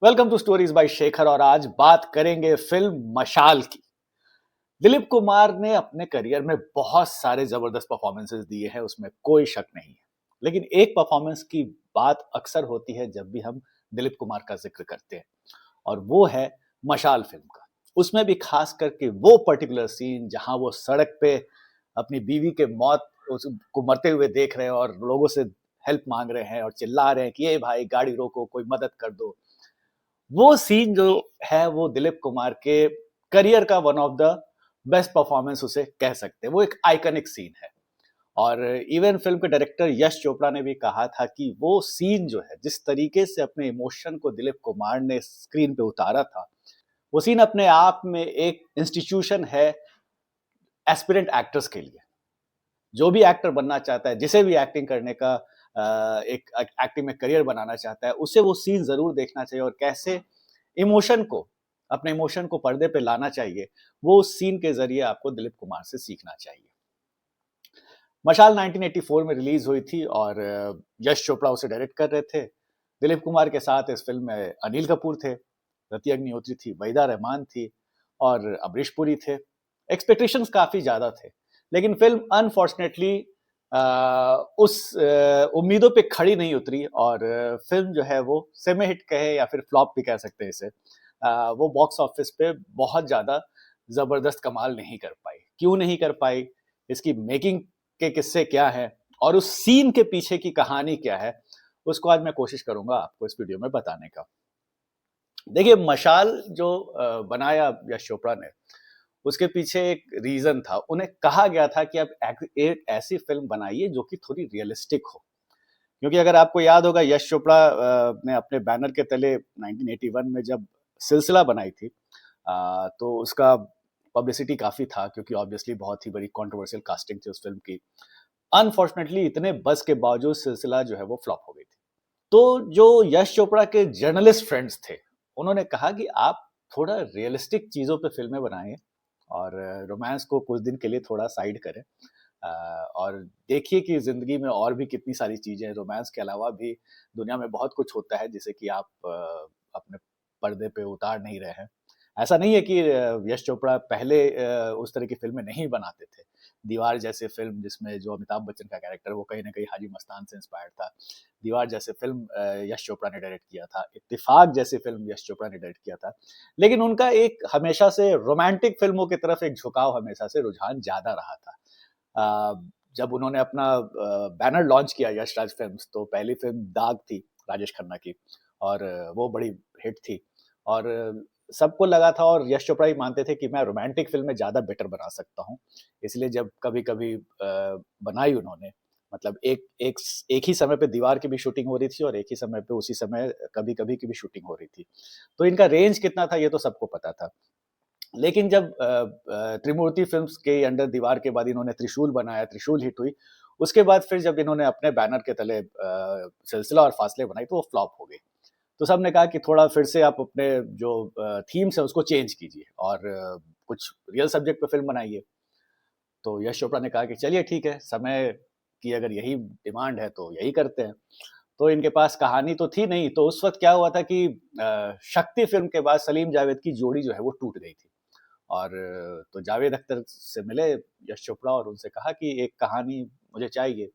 Welcome to stories by Shekhar और आज बात करेंगे फिल्म मशाल की। दिलीप कुमार ने अपने करियर में बहुत सारे जबरदस्त परफॉर्मेंसेस दिए हैं, उसमें कोई शक नहीं है। लेकिन एक परफॉर्मेंस की बात अक्सर होती है जब भी हम दिलीप कुमार का जिक्र करते हैं, और वो है मशाल फिल्म का। उसमें भी खास करके वो पर्टिकुलर सीन जहां वो सड़क पे अपनी बीवी के मौत को मरते हुए देख रहे हैं और लोगों से हेल्प मांग रहे हैं और चिल्ला रहे हैं कि ये भाई गाड़ी रोको, कोई मदद कर दो। वो सीन जो है वो दिलीप कुमार के करियर का one of the best performance उसे कह सकते हैं। वो एक आइकनिक सीन है। और इवन फिल्म के डायरेक्टर यश चोपड़ा ने भी कहा था कि वो सीन जो है, जिस तरीके से अपने इमोशन को दिलीप कुमार ने स्क्रीन पे उतारा था, वो सीन अपने आप में एक इंस्टीट्यूशन है एस्पिरेंट एक्टर्स के लिए। जो भी एक्टर बनना चाहता है, जिसे भी एक्टिंग करने का एक एक्टिंग में करियर बनाना चाहता है, उसे वो सीन जरूर देखना चाहिए और कैसे इमोशन को अपने इमोशन को पर्दे पे लाना चाहिए, वो उस सीन के जरिए आपको दिलीप कुमार से सीखना चाहिए। मशाल 1984 में रिलीज हुई थी और यश चोपड़ा उसे डायरेक्ट कर रहे थे। दिलीप कुमार के साथ इस फिल्म में अनिल कपूर थे, रति अग्निहोत्री थी, वहीदा रहमान थी और अमरीश पुरी थे। एक्सपेक्टेशंस काफी ज्यादा थे, लेकिन फिल्म अनफॉर्चुनेटली उस उम्मीदों पे खड़ी नहीं उतरी और फिल्म जो है वो सेमी हिट कहे या फिर फ्लॉप भी कह सकते हैं इसे। वो बॉक्स ऑफिस पे बहुत ज्यादा जबरदस्त कमाल नहीं कर पाई। क्यों नहीं कर पाई, इसकी मेकिंग के किस्से क्या है और उस सीन के पीछे की कहानी क्या है, उसको आज मैं कोशिश करूंगा आपको इस वीडियो में बताने का। देखिए, मशाल जो बनाया यश चोपड़ा ने, उसके पीछे एक रीजन था। उन्हें कहा गया था कि आप एक ऐसी फिल्म बनाइए जो कि थोड़ी रियलिस्टिक हो। क्योंकि अगर आपको याद होगा, यश चोपड़ा ने अपने बैनर के तले 1981 में जब सिलसिला बनाई थी, तो उसका पब्लिसिटी काफी था क्योंकि ऑब्वियसली बहुत ही बड़ी कंट्रोवर्शियल कास्टिंग थी उस फिल्म की। अनफॉर्चुनेटली इतने बस के बावजूद सिलसिला जो है वो फ्लॉप हो गई थी। तो जो यश चोपड़ा के जर्नलिस्ट फ्रेंड्स थे, उन्होंने कहा कि आप थोड़ा रियलिस्टिक चीजों पे फिल्में बनाएं और रोमांस को कुछ दिन के लिए थोड़ा साइड करें। और देखिए कि जिंदगी में और भी कितनी सारी चीजें हैं, रोमांस के अलावा भी दुनिया में बहुत कुछ होता है जिसे कि आप अपने पर्दे पे उतार नहीं रहे हैं। ऐसा नहीं है कि यश चोपड़ा पहले उस तरह की फिल्में नहीं बनाते थे। दीवार जैसे फिल्म, जिसमें जो अमिताभ बच्चन का कैरेक्टर, वो कहीं ना कहीं हाजी मस्तान से इंस्पायर्ड था। दीवार जैसे फिल्म यश चोपड़ा ने डायरेक्ट किया था। इत्तेफाक जैसी फिल्म यश चोपड़ा ने डायरेक्ट किया था। लेकिन उनका एक हमेशा से रोमांटिक फिल्मों की तरफ एक झुकाव, हमेशा से रुझान ज्यादा रहा था। जब उन्होंने अपना बैनर लॉन्च किया यश राज फिल्म्स, तो पहली फिल्म दाग थी राजेश खन्ना की, और वो बड़ी हिट थी। और सबको लगा था और यश चोपड़ा ही मानते थे कि मैं रोमांटिक फिल्में ज्यादा बेटर बना सकता हूँ। इसलिए जब कभी कभी बनाई उन्होंने, मतलब एक एक एक ही समय पे दीवार की भी शूटिंग हो रही थी और एक ही समय पे उसी समय कभी कभी की भी शूटिंग हो रही थी। तो इनका रेंज कितना था ये तो सबको पता था। लेकिन जब त्रिमूर्ति फिल्म्स के अंडर दीवार के बाद इन्होंने त्रिशूल बनाया, त्रिशूल हिट हुई। उसके बाद फिर जब इन्होंने अपने बैनर के तले सिलसिला और फासले बनाई, तो वो फ्लॉप हो गई। तो सबने कहा कि थोड़ा फिर से आप अपने जो थीम्स है उसको चेंज कीजिए और कुछ रियल सब्जेक्ट पे फिल्म बनाइए। तो यश चोपड़ा ने कहा कि चलिए ठीक है, समय की अगर यही डिमांड है तो यही करते हैं। तो इनके पास कहानी तो थी नहीं। तो उस वक्त क्या हुआ था कि शक्ति फिल्म के बाद सलीम जावेद की जोड़ी जो है वो टूट गई थी। और तो जावेद अख्तर से मिले यश चोपड़ा और उनसे कहा कि एक कहानी मुझे चाहिए।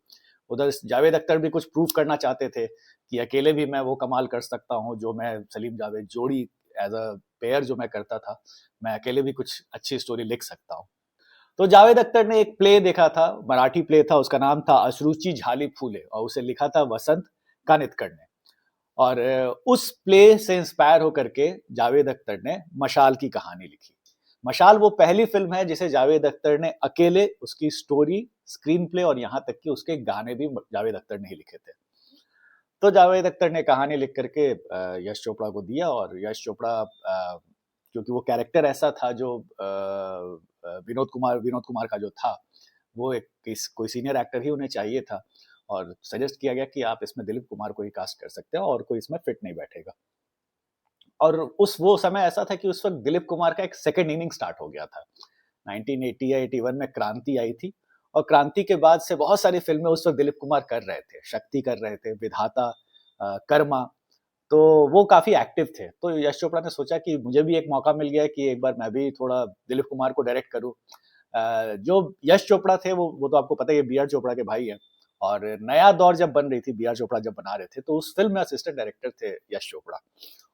उधर जावेद अख्तर भी कुछ प्रूव करना चाहते थे कि अकेले भी मैं वो कमाल कर सकता हूँ जो मैं सलीम जावेद जोड़ी, एज अ पेयर जो मैं करता था, मैं अकेले भी कुछ अच्छी स्टोरी लिख सकता हूँ। तो जावेद अख्तर ने एक प्ले देखा था, मराठी प्ले था, उसका नाम था अश्रुचि झाली फूले, और उसे लिखा था वसंत कानितकर ने। और उस प्ले से इंस्पायर होकर के जावेद अख्तर ने मशाल की कहानी लिखी। मशाल वो पहली फिल्म है जिसे जावेद अख्तर ने अकेले उसकी स्टोरी, स्क्रीन प्ले और यहाँ तक कि उसके गाने भी जावेद अख्तर ने ही लिखे थे। तो जावेद अख्तर ने कहानी लिख करके यश चोपड़ा को दिया, और यश चोपड़ा क्योंकि वो कैरेक्टर ऐसा था जो विनोद कुमार का जो था, वो एक कोई सीनियर एक्टर ही उन्हें चाहिए था। और सजेस्ट किया गया कि आप इसमें दिलीप कुमार को ही कास्ट कर सकते हैं और कोई इसमें फिट नहीं बैठेगा। और उस वो समय ऐसा था कि उस वक्त दिलीप कुमार का एक सेकंड इनिंग स्टार्ट हो गया था। 1980 या 81 में क्रांति आई थी, और क्रांति के बाद से बहुत सारी फिल्में उस वक्त दिलीप कुमार कर रहे थे। शक्ति कर रहे थे, विधाता, कर्मा। तो वो काफ़ी एक्टिव थे। तो यश चोपड़ा ने सोचा कि मुझे भी एक मौका मिल गया है कि एक बार मैं भी थोड़ा दिलीप कुमार को डायरेक्ट करूँ। जो यश चोपड़ा थे वो तो आपको पता ही है, बी आर चोपड़ा के भाई हैं। और नया दौर जब बन रही थी, बी आर चोपड़ा जब बना रहे थे, तो उस फ़िल्म में असिस्टेंट डायरेक्टर थे यश चोपड़ा।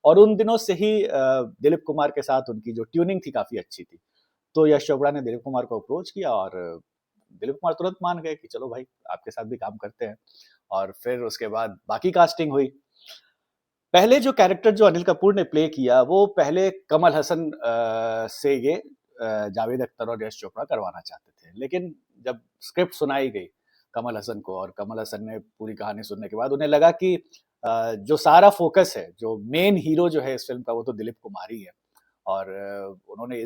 और उन दिनों से ही दिलीप कुमार के साथ उनकी जो ट्यूनिंग थी काफ़ी अच्छी थी। तो यश चोपड़ा ने दिलीप कुमार को अप्रोच किया और दिलीप कुमार तुरंत मान गए कि चलो भाई, आपके साथ भी काम करते हैं। और फिर उसके बाद बाकी कास्टिंग हुई। पहले जो कैरेक्टर जो अनिल कपूर ने प्ले किया, वो पहले कमल हसन से ये जावेद अख्तर और यश चोपड़ा करवाना चाहते थे। लेकिन जब स्क्रिप्ट सुनाई गई कमल हसन को, और कमल हसन ने पूरी कहानी सुनने के बाद उन्हें लगा कि जो सारा फोकस है, जो मेन हीरो जो है इस फ़िल्म का, वो तो दिलीप कुमार ही है। और उन्होंने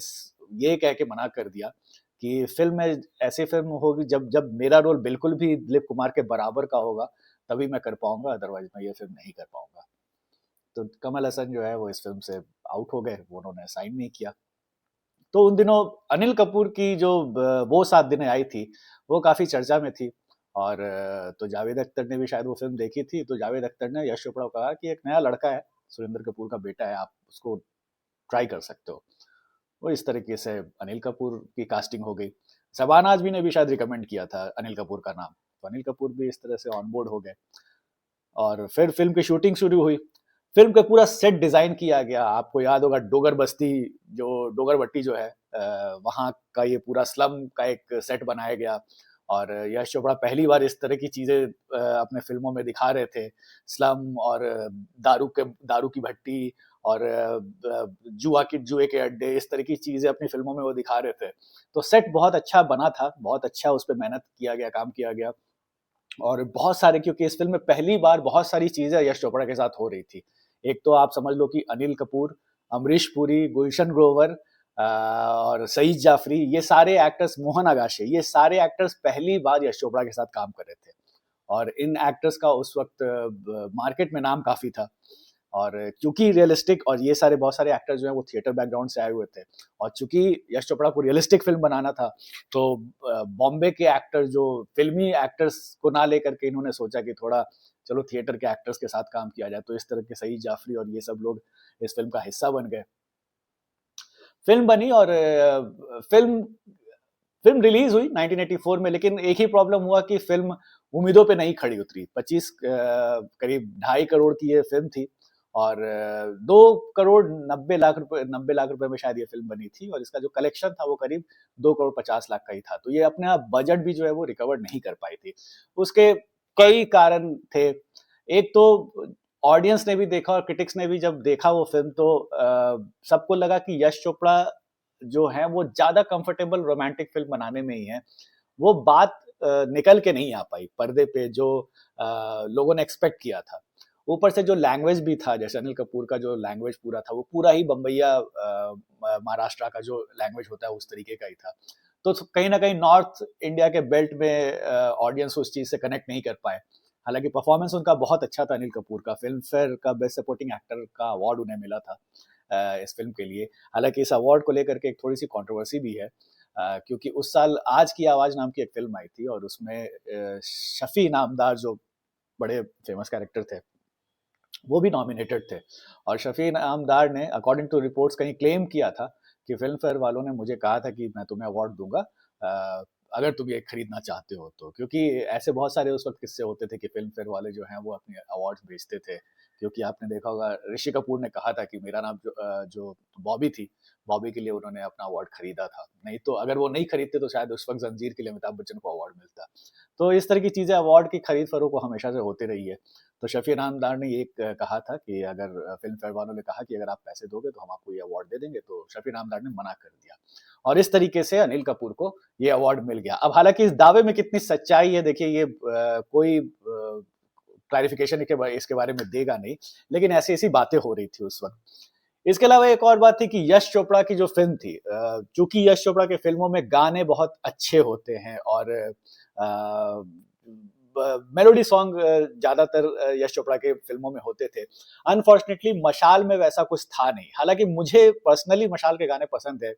ये कह के मना कर दिया कि फ़िल्म में ऐसी फ़िल्म होगी जब जब मेरा रोल बिल्कुल भी दिलीप कुमार के बराबर का होगा, तभी मैं कर पाऊँगा, अदरवाइज़ मैं ये फ़िल्म नहीं कर पाऊँगा। तो कमल हसन जो है वो इस फ़िल्म से आउट हो गए, वो उन्होंने साइन नहीं किया। तो उन दिनों अनिल कपूर की जो वो 7 दिनें आई थी, वो काफ़ी चर्चा में थी। और तो जावेद अख्तर ने भी शायद वो फ़िल्म देखी थी, तो जावेद अख्तर ने यश चोपड़ा को कहा कि एक नया लड़का है, सुरेंद्र कपूर का बेटा है, आप उसको ट्राई कर सकते हो। वो इस तरीके से अनिल कपूर की कास्टिंग हो गई। शबाना आज़मी ने भी शायद रिकमेंड किया था अनिल कपूर का नाम, तो अनिल कपूर भी इस तरह से ऑन बोर्ड हो गए। और फिर फ़िल्म की शूटिंग शुरू हुई। फ़िल्म का पूरा सेट डिज़ाइन किया गया। आपको याद होगा डोगर बस्ती, जो डोगर भट्टी जो है, वहाँ का ये पूरा स्लम का एक सेट बनाया गया। और यश चोपड़ा पहली बार इस तरह की चीज़ें अपने फ़िल्मों में दिखा रहे थे। स्लम और दारू की भट्टी और जुए के अड्डे, इस तरह की चीज़ें अपनी फ़िल्मों में वो दिखा रहे थे। तो सेट बहुत अच्छा बना था, बहुत अच्छा उस पे मेहनत किया गया, काम किया गया। और बहुत सारे, क्योंकि इस फ़िल्म में पहली बार बहुत सारी चीज़ें यश चोपड़ा के साथ हो रही थी। एक तो आप समझ लो कि अनिल कपूर, अमरीश पुरी, गुलशन ग्रोवर और सईद जाफ़री, ये सारे एक्टर्स, मोहन आगाशे, ये सारे एक्टर्स पहली बार यश चोपड़ा के साथ काम कर रहे थे। और इन एक्टर्स का उस वक़्त मार्केट में नाम काफ़ी था। और क्योंकि रियलिस्टिक, और ये सारे बहुत सारे एक्टर्स जो हैं वो थिएटर बैकग्राउंड से आए हुए थे। और चूँकि यश चोपड़ा को रियलिस्टिक फ़िल्म बनाना था, तो बॉम्बे के एक्टर, जो फ़िल्मी एक्टर्स को ना लेकर के इन्होंने सोचा कि थोड़ा चलो थिएटर के एक्टर्स के साथ काम किया जाए। तो इस तरह के सईद जाफ़री और ये सब लोग इस फ़िल्म का हिस्सा बन गए। फ़िल्म बनी और फ़िल्म फ़िल्म रिलीज़ हुई 1984 में, लेकिन एक ही प्रॉब्लम हुआ कि फ़िल्म उम्मीदों पे नहीं खड़ी उतरी। 25 करीब 2.5 करोड़ की ये फ़िल्म थी। और 2 करोड़ 90 लाख रुपए में शायद ये फ़िल्म बनी थी। और इसका जो कलेक्शन था वो करीब 2 करोड़ 50 लाख का ही था। तो ये अपना बजट भी जो है वो रिकवर नहीं कर पाई थी। उसके कई कारण थे। एक तो ऑडियंस ने भी देखा और क्रिटिक्स ने भी जब देखा वो फ़िल्म, तो सबको लगा कि यश चोपड़ा जो हैं वो ज़्यादा कंफर्टेबल रोमांटिक फ़िल्म बनाने में ही हैं। वो बात निकल के नहीं आ पाई पर्दे पे, जो लोगों ने एक्सपेक्ट किया था। ऊपर से जो लैंग्वेज भी था, जैसे अनिल कपूर का जो लैंग्वेज पूरा था, वो पूरा ही बम्बईया महाराष्ट्र का जो लैंग्वेज होता है उस तरीके का ही था। तो कहीं न कहीं नॉर्थ इंडिया के बेल्ट में ऑडियंस उस चीज़ से कनेक्ट नहीं कर पाए। हालाँकि परफ़ॉर्मेंस उनका बहुत अच्छा था, अनिल कपूर का। फ़िल्मफेयर का बेस्ट सपोर्टिंग एक्टर का अवार्ड उन्हें मिला था इस फ़िल्म के लिए। हालाँकि इस अवार्ड को लेकर के एक थोड़ी-सी कंट्रोवर्सी भी है, क्योंकि उस साल आज की आवाज़ नाम की एक फ़िल्म आई थी और उसमें शफ़ी इनामदार, जो बड़े फ़ेमस कैरेक्टर थे, वो भी नॉमिनेटेड थे। और शफ़ी इनामदार ने अकॉर्डिंग टू रिपोर्ट्स कहीं क्लेम किया था कि फ़िल्म फेयर वालों ने मुझे कहा था कि मैं तुम्हें अवार्ड दूँगा, अगर तुम ये खरीदना चाहते हो तो। क्योंकि ऐसे बहुत सारे उस वक़्त किस्से होते थे कि फ़िल्म फेयर वाले जो हैं वो अपने अवार्ड्स बेचते थे। क्योंकि आपने देखा होगा, ऋषि कपूर ने कहा था कि मेरा नाम जो बॉबी थी, बॉबी के लिए उन्होंने अपना अवार्ड खरीदा था। नहीं तो अगर वो नहीं खरीदते तो शायद उस वक़्त ज़ंजीर के लिए अमिताभ बच्चन को अवार्ड मिलता। तो इस तरह की चीज़ें, अवार्ड की खरीद-फ़रोख्त हमेशा से होती रही है। तो शफ़ी इनामदार ने ये कहा था कि अगर फ़िल्म फेयर वालों ने कहा कि अगर आप पैसे दोगे तो हम आपको ये अवार्ड दे देंगे, तो शफ़ी इनामदार ने मना कर दिया। और इस तरीके से अनिल कपूर को ये अवार्ड मिल गया। अब हालाँकि इस दावे में कितनी सच्चाई है, देखिए, ये कोई क्लैरिफ़िकेशन इसके बारे में देगा नहीं, लेकिन ऐसी-ऐसी बातें हो रही थी उस वक़्त। इसके अलावा एक और बात थी कि यश चोपड़ा की जो फ़िल्म थी, चूँकि यश चोपड़ा की फ़िल्मों में गाने बहुत अच्छे होते हैं और मेलोडी सॉन्ग ज्यादातर यश चोपड़ा के फिल्मों में होते थे। अनफॉर्चुनेटली मशाल में वैसा कुछ था नहीं। हालांकि मुझे पर्सनली मशाल के गाने पसंद है।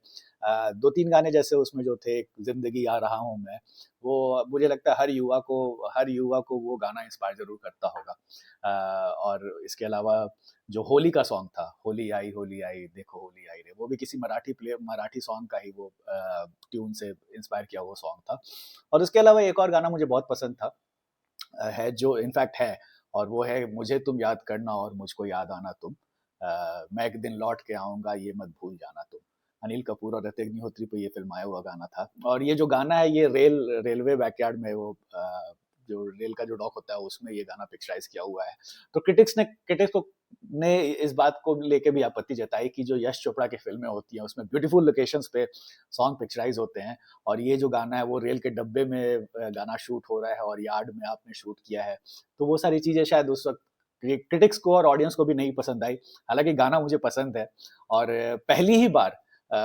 दो तीन गाने जैसे उसमें जो थे, जिंदगी आ रहा हूं मैं, वो मुझे लगता है हर युवा को वो गाना इंस्पायर जरूर करता होगा। और इसके अलावा जो होली का सॉन्ग था, होली आई देखो होली आई रे, वो भी किसी मराठी सॉन्ग का ही वो ट्यून से इंस्पायर किया हुआ सॉन्ग था। और उसके अलावा एक और गाना मुझे बहुत पसंद था, है जो इनफैक्ट है, और वो है मुझे तुम याद करना और मुझको याद आना तुम, मैं एक दिन लौट के आऊंगा ये मत भूल जाना तुम। अनिल कपूर और ऋतिक अग्निहोत्री पे ये फिल्माया हुआ गाना था। और ये जो गाना है ये रेलवे बैकयार्ड में वो जो रेल का जो डॉक होता है उसमें ये गाना पिक्चराइज किया हुआ है। तो क्रिटिक्स ने इस बात को लेके भी आपत्ति जताई कि जो यश चोपड़ा की फिल्में होती हैं उसमें ब्यूटीफुल लोकेशंस पे सॉन्ग पिक्चराइज होते हैं, और ये जो गाना है वो रेल के डब्बे में गाना शूट हो रहा है और यार्ड में आपने शूट किया है। तो वो सारी चीजें शायद उस वक्त क्रिटिक्स को और ऑडियंस को भी नहीं पसंद आई। हालांकि गाना मुझे पसंद है। और पहली ही बार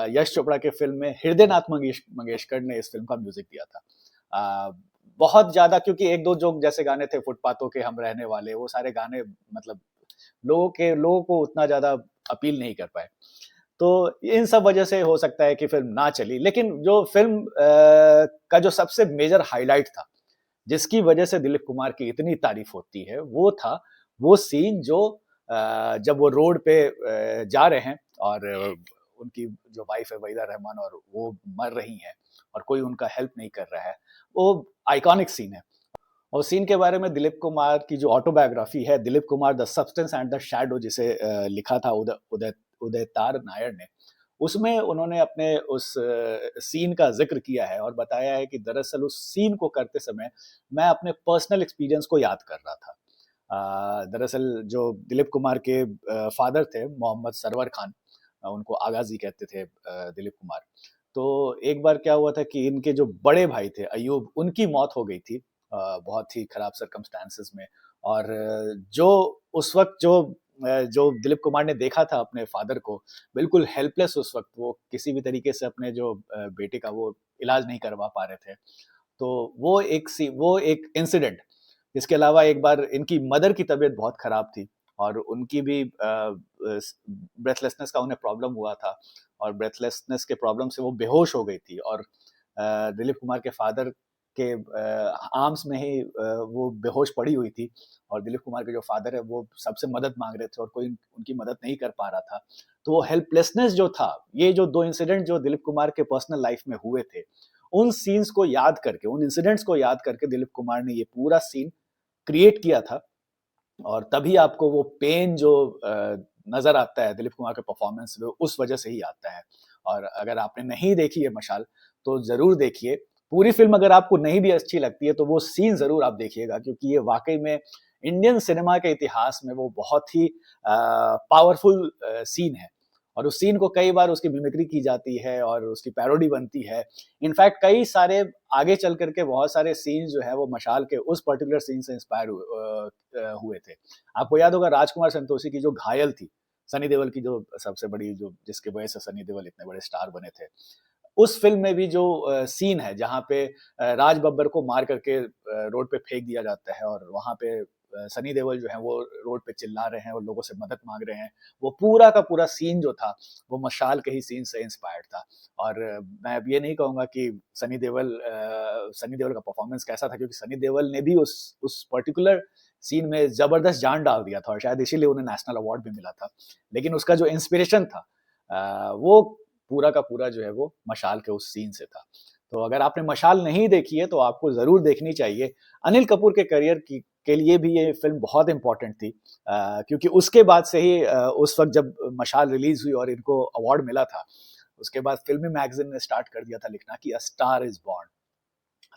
यश चोपड़ा के फिल्म में हृदयनाथ मंगेशकर ने इस फिल्म का म्यूजिक दिया था। बहुत ज्यादा, क्योंकि एक दो जो जैसे गाने थे, फुटपाथों के हम रहने वाले, वो सारे गाने मतलब लोगों को उतना ज्यादा अपील नहीं कर पाए। तो इन सब वजह से हो सकता है कि फिल्म ना चली। लेकिन जो फिल्म का जो सबसे मेजर हाईलाइट था, जिसकी वजह से दिलीप कुमार की इतनी तारीफ होती है, वो था वो सीन जो जब वो रोड पे जा रहे हैं और उनकी जो वाइफ है वहीदा रहमान, और वो मर रही हैं और कोई उनका हेल्प नहीं कर रहा है। वो आइकॉनिक सीन है। और सीन के बारे में दिलीप कुमार की जो ऑटोबायोग्राफी है, Dilip Kumar the substance and the shadow, जिसे लिखा था उदय उदय उदयतार नायर ने, उसमें उन्होंने अपने उस सीन का जिक्र किया है और बताया है कि दरअसल उस सीन को करते समय मैं अपने पर्सनल एक्सपीरियंस को याद कर रहा था। दरअसल जो दिलीप कुमार के फादर थे, मोहम्मद सरवर खान, उनको आगा जी कहते थे दिलीप कुमार। तो एक बार क्या हुआ था कि इनके जो बड़े भाई थे अयूब, उनकी मौत हो गई थी बहुत ही खराब सरकमस्टांसेस में। और जो उस वक्त जो दिलीप कुमार ने देखा था अपने फादर को, बिल्कुल हेल्पलेस उस वक्त, वो किसी भी तरीके से अपने जो बेटे का वो इलाज नहीं करवा पा रहे थे। तो वो एक इंसिडेंट। इसके अलावा एक बार इनकी मदर की तबीयत बहुत खराब थी और उनकी भी ब्रेथलेसनेस का उन्हें प्रॉब्लम हुआ था, और ब्रेथलेसनेस के प्रॉब्लम से वो बेहोश हो गई थी। और दिलीप कुमार के फादर के आर्म्स में ही वो बेहोश पड़ी हुई थी, और दिलीप कुमार के जो फादर है वो सबसे मदद मांग रहे थे और कोई उनकी मदद नहीं कर पा रहा था। तो वो हेल्पलेसनेस जो था, ये जो दो इंसिडेंट जो दिलीप कुमार के पर्सनल लाइफ में हुए थे, उन सीन्स को याद करके, उन इंसिडेंट्स को याद करके दिलीप कुमार ने ये पूरा सीन क्रिएट किया था। और तभी आपको वो पेन जो नजर आता है दिलीप कुमार के परफॉर्मेंस में, उस वजह से ही आता है। और अगर आपने नहीं देखी है मशाल, तो जरूर देखिए। पूरी फिल्म अगर आपको नहीं भी अच्छी लगती है तो वो सीन जरूर आप देखिएगा, क्योंकि ये वाकई में इंडियन सिनेमा के इतिहास में वो बहुत ही पावरफुल सीन है। और उस सीन को कई बार उसकी मिमिक्री की जाती है और उसकी पैरोडी बनती है। इनफैक्ट कई सारे आगे चल करके बहुत सारे सीन जो है वो मशाल के उस पर्टिकुलर सीन से इंस्पायर हुए थे। आपको याद होगा राजकुमार संतोषी की जो घायल थी, सनी देओल की जो सबसे बड़ी, जो जिसके वजह से सनी देओल इतने बड़े स्टार बने थे, उस फिल्म में भी जो सीन है जहाँ पे राज बब्बर को मार करके रोड पे फेंक दिया जाता है और वहां पे सनी देओल जो है वो रोड पे चिल्ला रहे हैं और लोगों से मदद मांग रहे हैं, वो पूरा का पूरा सीन जो था वो मशाल के ही सीन से इंस्पायर्ड था। और मैं अब ये नहीं कहूंगा कि सनी देओल का परफॉर्मेंस कैसा था, क्योंकि सनी देओल ने भी उस पर्टिकुलर सीन में जबरदस्त जान डाल दिया था और शायद इसीलिए उन्हें नेशनल अवार्ड भी मिला था। लेकिन उसका जो इंस्पिरेशन था वो पूरा का पूरा जो है वो मशाल के उस सीन से था। तो अगर आपने मशाल नहीं देखी है तो आपको जरूर देखनी चाहिए। अनिल कपूर के करियर के लिए भी ये फिल्म बहुत इंपॉर्टेंट थी, क्योंकि उसके बाद से ही उस वक्त जब मशाल रिलीज हुई और इनको अवार्ड मिला था, उसके बाद फिल्मी मैगजीन ने स्टार्ट कर दिया था लिखना कि अ स्टार इज बॉर्न।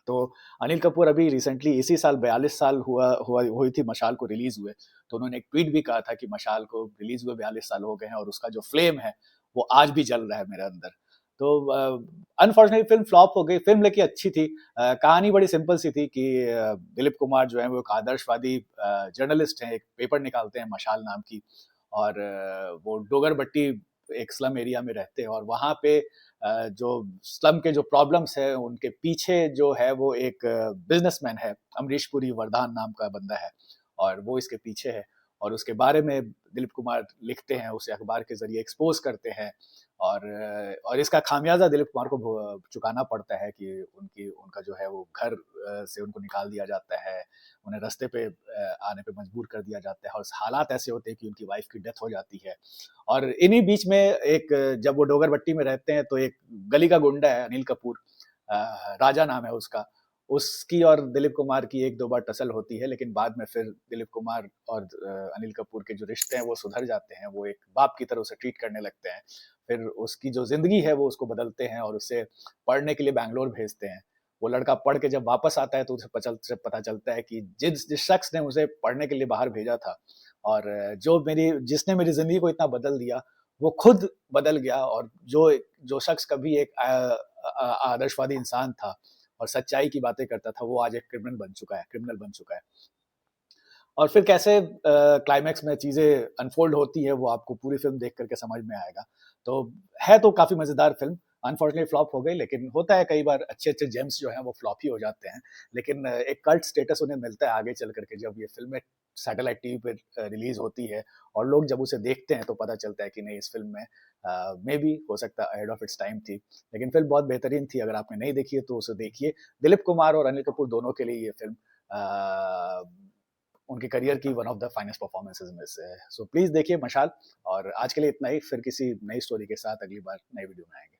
तो अनिल कपूर अभी रिसेंटली इसी साल 42 साल हुई थी मशाल को रिलीज हुए, तो उन्होंने एक ट्वीट भी कहा था कि मशाल को रिलीज हुए 42 साल हो गए हैं और उसका जो फ्लेम है वो आज भी जल रहा है मेरे अंदर। तो अनफॉर्चुनेटली फिल्म फ्लॉप हो गई। फिल्म लेकिन अच्छी थी। कहानी बड़ी सिंपल सी थी कि दिलीप कुमार जो है वो एक आदर्शवादी जर्नलिस्ट हैं, एक पेपर निकालते हैं मशाल नाम की, और वो डोगर भट्टी एक स्लम एरिया में रहते हैं और वहाँ पे जो स्लम के जो प्रॉब्लम्स है उनके पीछे जो है वो एक बिजनेसमैन है, अमरीश पुरी वर्धान नाम का बंदा है और वो इसके पीछे है और उसके बारे में दिलीप कुमार लिखते हैं, उसे अखबार के ज़रिए एक्सपोज़ करते हैं और इसका खामियाज़ा दिलीप कुमार को चुकाना पड़ता है कि उनका जो है वो घर से उनको निकाल दिया जाता है, उन्हें रास्ते पे आने पे मजबूर कर दिया जाता है और हालात ऐसे होते हैं कि उनकी वाइफ़ की डेथ हो जाती है। और इन्हीं बीच में जब वो डोगरबट्टी में रहते हैं तो एक गली का गुंडा है अनिल कपूर, राजा नाम है उसका, उसकी और दिलीप कुमार की 1-2 बार टसल होती है, लेकिन बाद में फिर दिलीप कुमार और अनिल कपूर के जो रिश्ते हैं वो सुधर जाते हैं, वो एक बाप की तरह उसे ट्रीट करने लगते हैं। फिर उसकी जो ज़िंदगी है वो उसको बदलते हैं और उसे पढ़ने के लिए बैंगलोर भेजते हैं। वो लड़का पढ़ के जब वापस आता है तो उसे पता चलता है कि जिस जिस शख्स ने उसे पढ़ने के लिए बाहर भेजा था और जिसने मेरी ज़िंदगी को इतना बदल दिया, वो खुद बदल गया और जो शख्स कभी एक आदर्शवादी इंसान था और सच्चाई की बातें करता था, वो आज एक क्रिमिनल बन चुका है। और फिर कैसे क्लाइमैक्स में चीज़ें अनफ़ोल्ड होती हैं, वो आपको पूरी फ़िल्म देख कर के समझ में आएगा। तो है तो काफ़ी मज़ेदार फ़िल्म, अनफॉर्चुनेटली फ्लॉप हो गई, लेकिन होता है कई बार अच्छे-अच्छे जेम्स जो हैं वो फ्लॉप ही हो जाते हैं। लेकिन एक कल्ट स्टेटस उन्हें मिलता है आगे चल कर के जब ये फ़िल्में सैटेलाइट टीवी पे रिलीज़ होती है और लोग जब उसे देखते हैं तो पता चलता है कि नहीं इस फ़िल्म में मेबी हो सकता है अहेड ऑफ इट्स टाइम थी। लेकिन फ़िल्म बहुत बेहतरीन थी, अगर आपने नहीं देखी है तो उसे देखिए। दिलीप कुमार और अनिल कपूर दोनों के लिए ये फ़िल्म अ, उनके करियर की one of the finest performances में से है। सो प्लीज़ देखिए मशाल और आज के लिए इतना ही, फिर किसी नई स्टोरी के साथ अगली बार नई वीडियो में आएँगे।